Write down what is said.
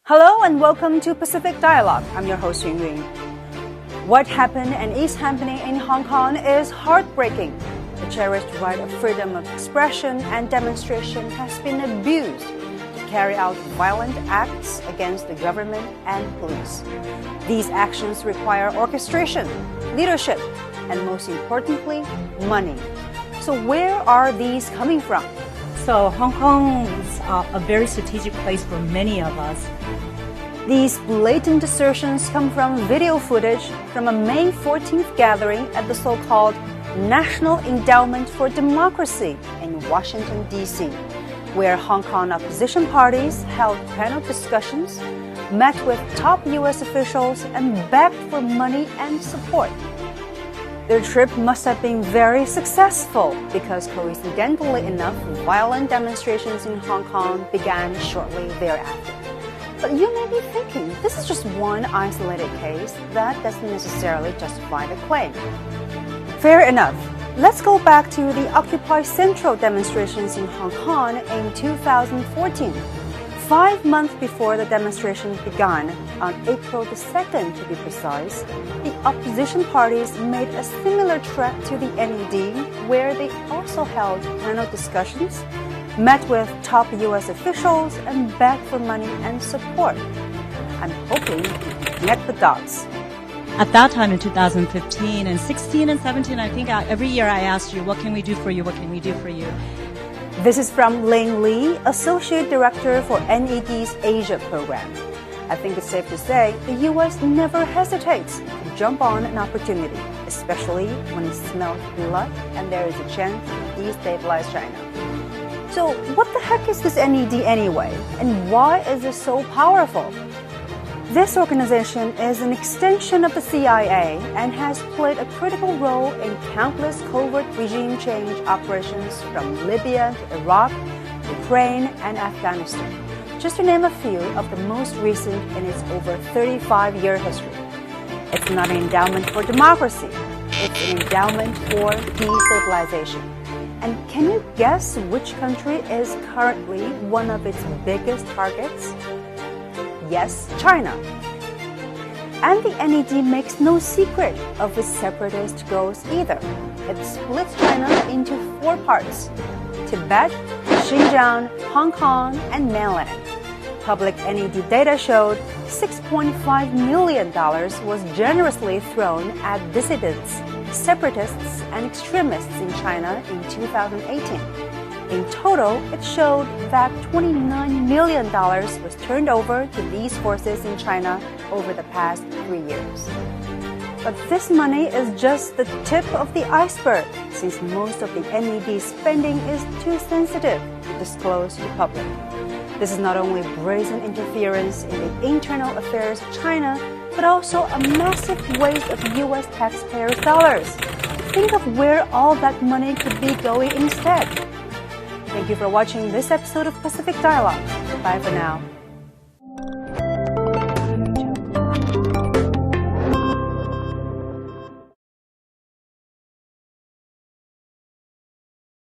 Hello and welcome to Pacific Dialogue. I'm your host, Ying Ying. What happened and is happening in Hong Kong is heartbreaking. The cherished right of freedom of expression and demonstration has been abused to carry out violent acts against the government and police. These actions require orchestration, leadership, and most importantly, money. So where are these coming from? So Hong Kong is a very strategic place for many of us. These blatant assertions come from video footage from a May 14th gathering at the so-called National Endowment for Democracy in Washington, D.C., where Hong Kong opposition parties held panel discussions, met with top U.S. officials, and begged for money and support. Their trip must have been very successful because, coincidentally enough, violent demonstrations in Hong Kong began shortly thereafter. But you may be thinking, this is just one isolated case that doesn't necessarily justify the claim. Fair enough. Let's go back to the Occupy Central demonstrations in Hong Kong in 2014. 5 months before the demonstration began, on April the 2nd to be precise, the opposition parties made a similar threat to the NED, where they also held panel discussions, met with top U.S. officials, and begged for money and support. I'm hoping you can connect the dots. At that time in 2015 and 16 and 17, I think every year I asked you, what can we do for you? What can we do for you? This is from Ling Li, Associate Director for NED's Asia program. I think it's safe to say the U.S. never hesitates to jump on an opportunity, especially when it smells blood and there is a chance to destabilize China. So what the heck is this NED anyway, and why is it so powerful? This organization is an extension of the CIA and has played a critical role in countless covert regime change operations from Libya to Iraq, Ukraine, and Afghanistan, just to name a few of the most recent in its over 35-year history. It's not an endowment for democracy, it's an endowment for destabilization. And can you guess which country is currently one of its biggest targets? Yes, China. And the NED makes no secret of its separatist goals either. It splits China into 4 parts: Tibet, Xinjiang, Hong Kong, and mainland. Public NED data showed $6.5 million was generously thrown at dissidents, separatists, and extremists in China in 2018. In total, it showed that $29 million was turned over to these forces in China over the past 3 years. But this money is just the tip of the iceberg, since most of the NED spending is too sensitive to disclose to the public. This is not only brazen interference in the internal affairs of China, but also a massive waste of U.S. taxpayers' dollars. Think of where all that money could be going instead. Thank you for watching this episode of Pacific Dialogue. Bye for now.